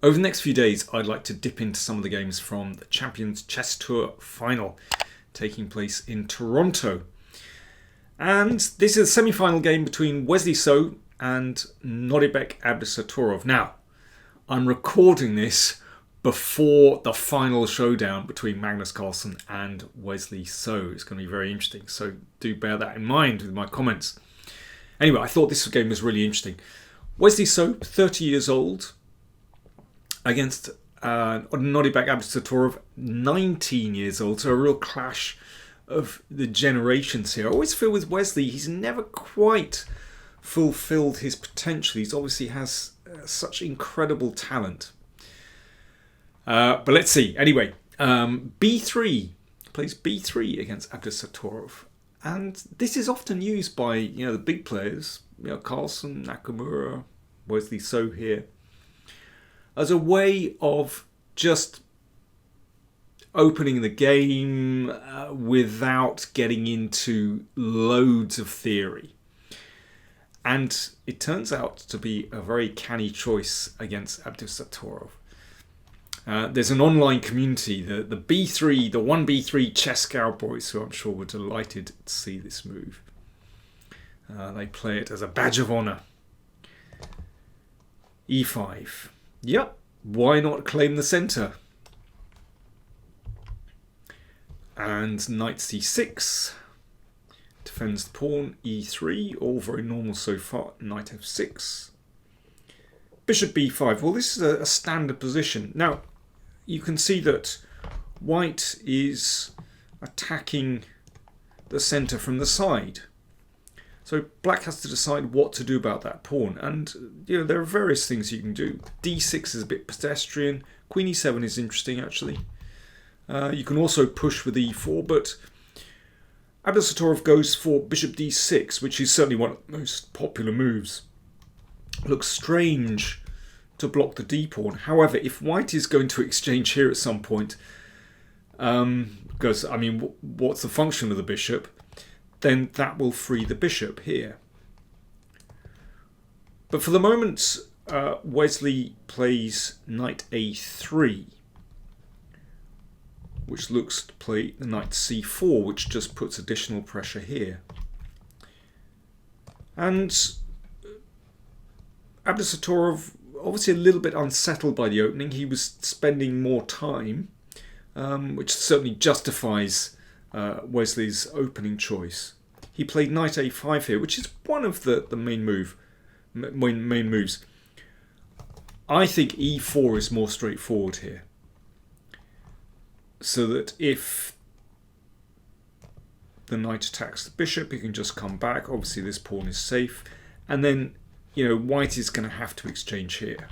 Over the next few days, I'd like to dip into some of the games from the Champions Chess Tour final taking place in Toronto. And this is a semi-final game between Wesley So and Noribek Abdusattorov. Now, I'm recording this before the final showdown between Magnus Carlsen and Wesley So. It's going to be very interesting, so do bear that in mind with my comments. Anyway, I thought this game was really interesting. Wesley So, 30 years old, against Noribek Abdusattorov, 19 years old, so a real clash of the generations here. I always feel with Wesley, he's never quite fulfilled his potential. He obviously has such incredible talent. But let's see. Anyway, B3 plays B3 against Abdusattorov, and this is often used by the big players, Carlsen, Nakamura, Wesley So here, as a way of just opening the game without getting into loads of theory. And it turns out to be a very canny choice against Abdusattorov. There's an online community, the 1B3 chess cowboys, who I'm sure were delighted to see this move. They play it as a badge of honor. E5. Yep, why not claim the center? And knight c6 defends the pawn. E3, all very normal so far. Knight f6. Bishop b5. Well, this is a standard position. Now, you can see that white is attacking the center from the side. So black has to decide what to do about that pawn. And there are various things you can do. d6 is a bit pedestrian. Queen e7 is interesting, actually. You can also push with e4, but Abdusattorov goes for bishop d6, which is certainly one of the most popular moves. It looks strange to block the d pawn. However, if white is going to exchange here at some point, because, what's the function of the bishop? Then that will free the bishop here. But for the moment, Wesley plays knight a3, which looks to play the knight c4, which just puts additional pressure here. And Abdusattorov, obviously a little bit unsettled by the opening. He was spending more time, which certainly justifies Wesley's opening choice. He played knight a5 here, which is one of the main moves. I think e4 is more straightforward here. So that if the knight attacks the bishop, he can just come back. Obviously this pawn is safe. And then, white is going to have to exchange here.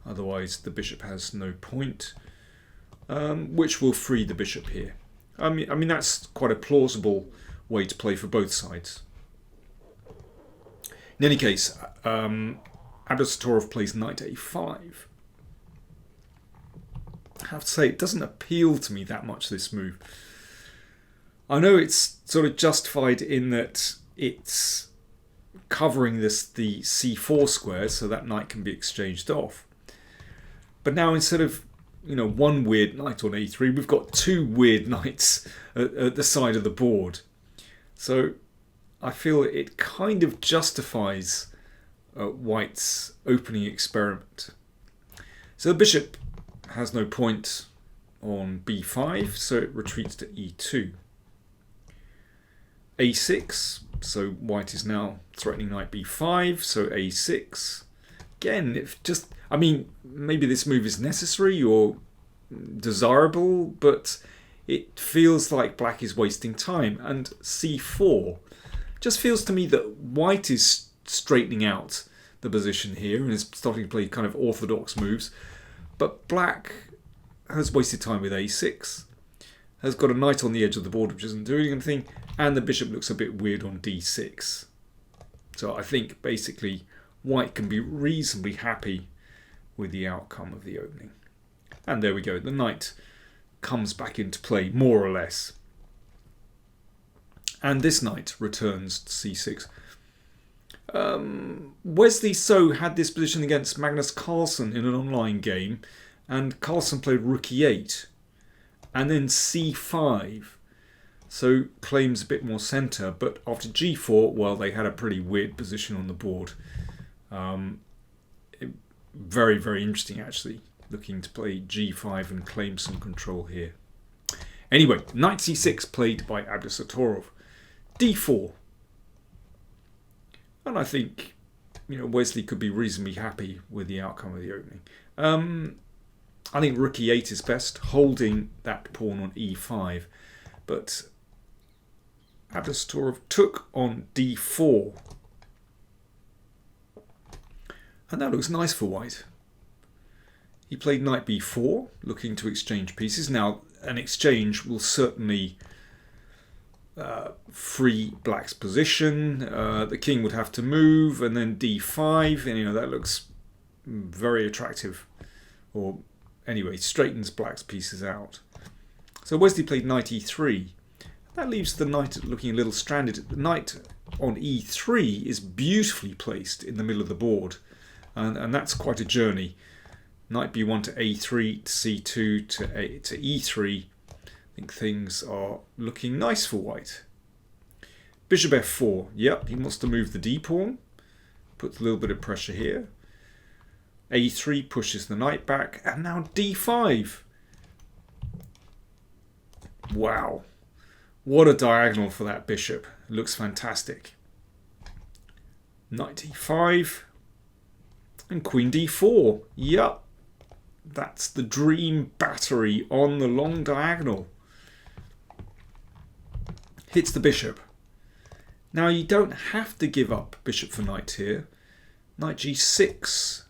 Otherwise the bishop has no point, which will free the bishop here. I mean that's quite a plausible way to play for both sides. In any case, Abdusattorov plays knight a5. I have to say, it doesn't appeal to me that much, this move. I know it's sort of justified in that it's covering the c4 square, so that knight can be exchanged off. But now instead of one weird knight on a3, we've got two weird knights at the side of the board. So I feel it kind of justifies white's opening experiment. So the bishop has no point on b5, so it retreats to e2. a6, so white is now threatening knight b5, so a6. Again, maybe this move is necessary or desirable, but it feels like black is wasting time. And c4 just feels to me that white is straightening out the position here and is starting to play kind of orthodox moves. But black has wasted time with a6, has got a knight on the edge of the board which isn't doing anything, and the bishop looks a bit weird on d6. So I think basically white can be reasonably happy with the outcome of the opening. And there we go, the knight comes back into play, more or less. And this knight returns to c6. Wesley So had this position against Magnus Carlsen in an online game, and Carlsen played rook e8 and then c5. So claims a bit more centre, but after g4, well, they had a pretty weird position on the board. Very, very interesting, actually, looking to play g5 and claim some control here. Anyway, knight c6 played by Abdusattorov. d4. And I think, Wesley could be reasonably happy with the outcome of the opening. I think rook e8 is best, holding that pawn on e5. But Abdusattorov took on d4. And that looks nice for white. He played knight b4, looking to exchange pieces. Now, an exchange will certainly free black's position. The king would have to move, and then d5, and that looks very attractive. Or anyway, straightens black's pieces out. So Wesley played knight e3. That leaves the knight looking a little stranded. The knight on e3 is beautifully placed in the middle of the board, and that's quite a journey. Knight b1 to a3 to c2 to e3. I think things are looking nice for white. Bishop f4. Yep, he wants to move the d pawn. Puts a little bit of pressure here. a3 pushes the knight back, and now d5. Wow. What a diagonal for that bishop. It looks fantastic. Knight d5. And queen d4. Yup. That's the dream battery on the long diagonal. Hits the bishop. Now you don't have to give up bishop for knight here. Knight g6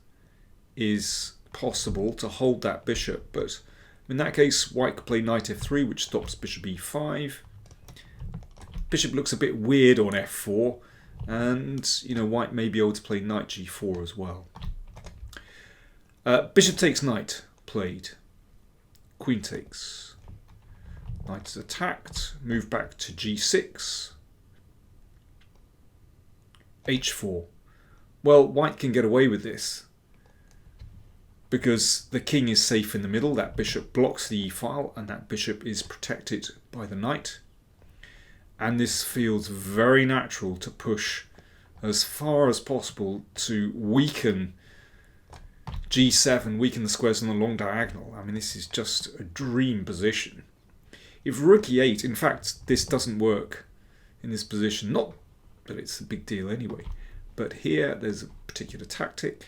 is possible to hold that bishop, but in that case white could play knight f3, which stops bishop e5. Bishop looks a bit weird on f4, and white may be able to play knight g4 as well. Bishop takes knight played. Queen takes. Knight is attacked. Move back to g6. h4. Well, white can get away with this because the king is safe in the middle. That bishop blocks the e-file, and that bishop is protected by the knight. And this feels very natural to push as far as possible to weaken g7, weaken the squares on the long diagonal. I mean, this is just a dream position. If rook e8, in fact, this doesn't work in this position. Not that it's a big deal anyway. But here, there's a particular tactic.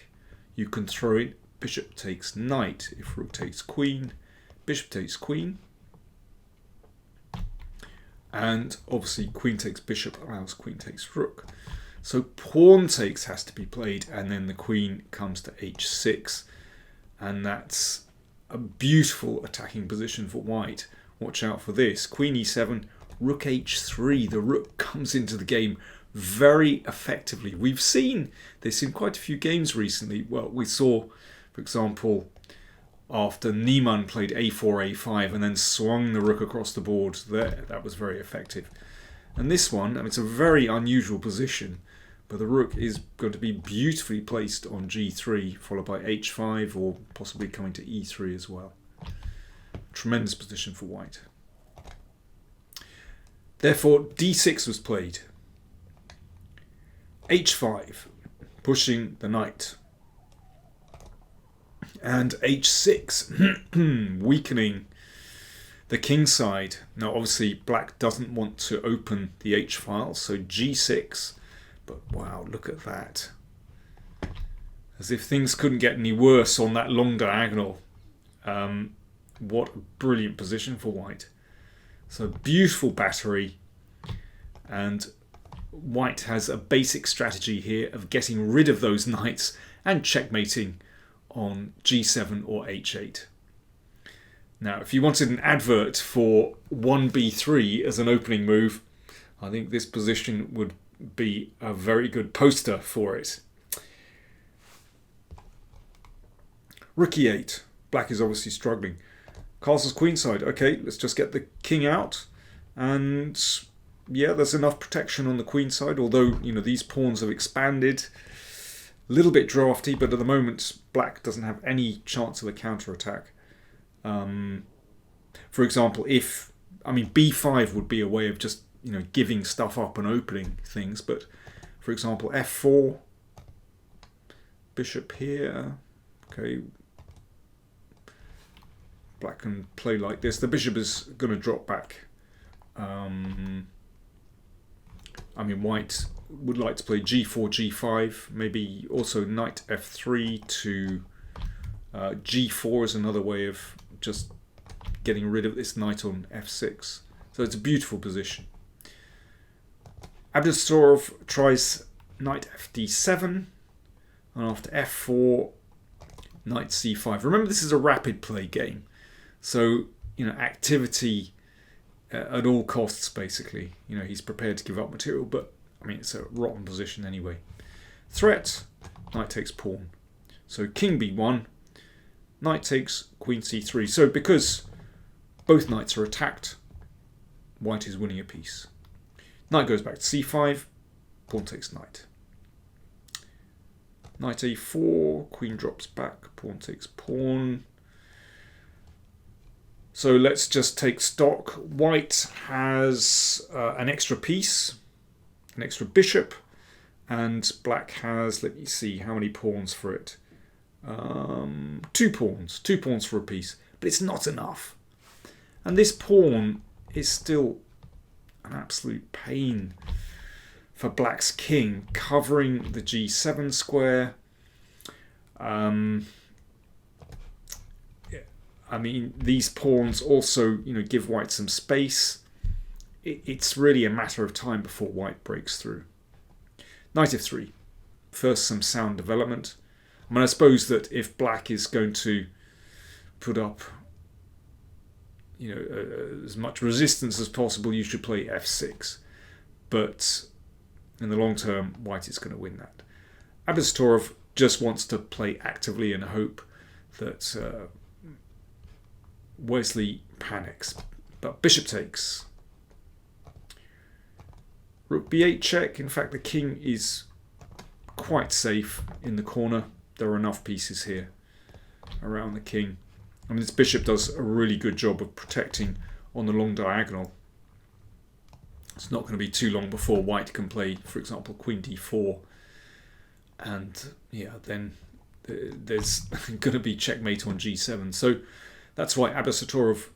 You can throw in bishop takes knight. If rook takes queen, bishop takes queen. And obviously, queen takes bishop allows queen takes rook. So pawn takes has to be played, and then the queen comes to h6. And that's a beautiful attacking position for white. Watch out for this. Queen e7, rook h3. The rook comes into the game very effectively. We've seen this in quite a few games recently. Well, we saw, for example, after Niemann played a4, a5, and then swung the rook across the board there. That was very effective. And this one, I mean, it's a very unusual position, but the rook is going to be beautifully placed on g3, followed by h5, or possibly coming to e3 as well. Tremendous position for white. Therefore, d6 was played. h5, pushing the knight. And h6, weakening the king side. Now, obviously, black doesn't want to open the h-file, so g6. But wow, look at that. As if things couldn't get any worse on that long diagonal. What a brilliant position for white. So beautiful battery. And white has a basic strategy here of getting rid of those knights and checkmating on g7 or h8. Now, if you wanted an advert for 1b3 as an opening move, I think this position would be a very good poster for it. Rook e8. Black is obviously struggling. Castle's queenside. Okay, let's just get the king out. And yeah, there's enough protection on the queen side, although, these pawns have expanded. A little bit drafty, but at the moment, black doesn't have any chance of a counter-attack. For example, b5 would be a way of just, giving stuff up and opening things, but for example, f4, bishop here, okay, black can play like this. The bishop is going to drop back. White would like to play g4, g5, maybe also knight f3 to g4 is another way of just getting rid of this knight on f6. So it's a beautiful position. Abdusattorov tries knight fd7, and after f4, knight c5. Remember, this is a rapid play game, so activity at all costs, basically. He's prepared to give up material, but it's a rotten position anyway. Threat, knight takes pawn. So king b1, knight takes queen c3. So because both knights are attacked, white is winning a piece. Knight goes back to c5, pawn takes knight. Knight a4, queen drops back, pawn takes pawn. So let's just take stock. White has an extra piece, an extra bishop, and black has, let me see, how many pawns for it? 2 pawns for a piece, but it's not enough. And this pawn is still an absolute pain for black's king, covering the g7 square. These pawns also, give white some space. It's really a matter of time before white breaks through. Knight f3. First, some sound development. I suppose that if black is going to put up, as much resistance as possible, you should play f6. But in the long term, white is going to win that. Abdusattorov just wants to play actively and hope that Wesley panics. But bishop takes. Rook b8 check. In fact, the king is quite safe in the corner. There are enough pieces here around the king. This bishop does a really good job of protecting on the long diagonal. It's not going to be too long before white can play, for example, queen d4. And then there's going to be checkmate on g7. So that's why Abdusattorov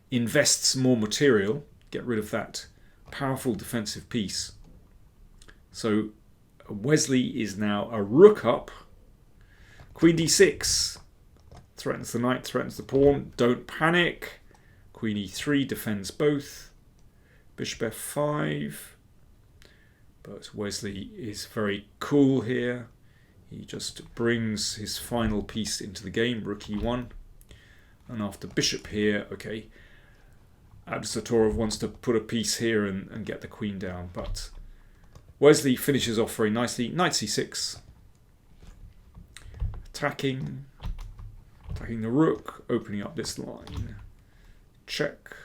invests more material, get rid of that powerful defensive piece. So Wesley is now a rook up. Queen d6 threatens the knight, threatens the pawn. Don't panic. Queen e3 defends both. Bishop f5. But Wesley is very cool here. He just brings his final piece into the game, rook e1. And after bishop here, okay, Abdusattorov wants to put a piece here and get the queen down. But Wesley finishes off very nicely. Knight c6. Attacking the rook, opening up this line. Check.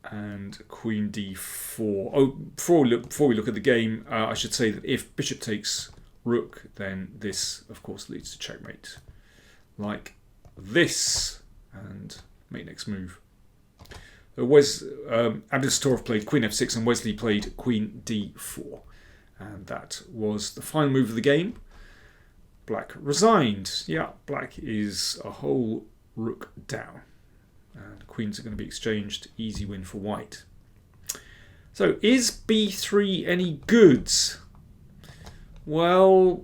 And queen d4. Oh, before we look at the game, I should say that if bishop takes rook, then this, of course, leads to checkmate. Like this. And mate next move. Abdusattorov played queen f6 and Wesley played queen d4. And that was the final move of the game. Black resigned. Yeah, black is a whole rook down. And queens are going to be exchanged. Easy win for white. So, is b3 any good? Well,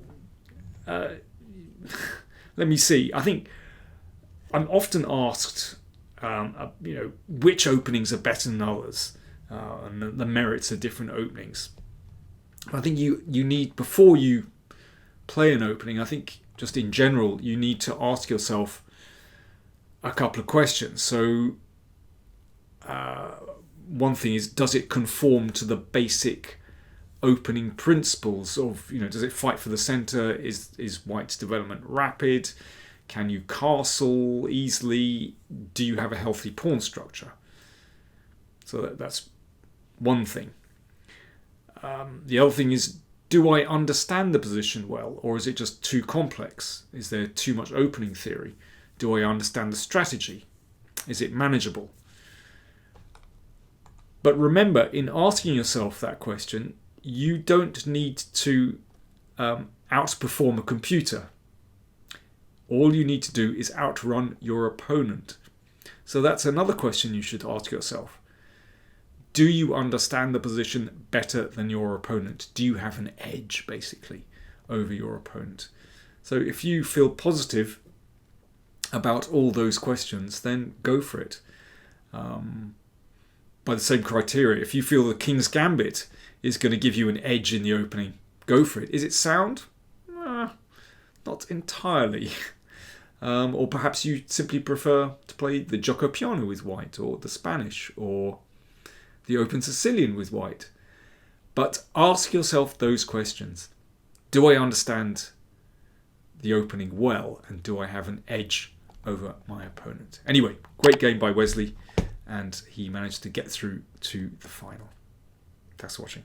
let me see. I think I'm often asked, which openings are better than others, and the merits of different openings. I think you need, before you play an opening, I think just in general, you need to ask yourself a couple of questions. So one thing is, does it conform to the basic opening principles of, does it fight for the center? Is white's development rapid? Can you castle easily? Do you have a healthy pawn structure? So that's one thing. The other thing is, do I understand the position well, or is it just too complex? Is there too much opening theory? Do I understand the strategy? Is it manageable? But remember, in asking yourself that question, you don't need to outperform a computer. All you need to do is outrun your opponent. So that's another question you should ask yourself. Do you understand the position better than your opponent? Do you have an edge, basically, over your opponent? So if you feel positive about all those questions, then go for it. By the same criteria, if you feel the King's Gambit is going to give you an edge in the opening, go for it. Is it sound? Not entirely. Or perhaps you simply prefer to play the Gioco Piano with white, or the Spanish, or the Open Sicilian with white. But ask yourself those questions. Do I understand the opening well, and do I have an edge over my opponent? Anyway, great game by Wesley, and he managed to get through to the final. Thanks for watching.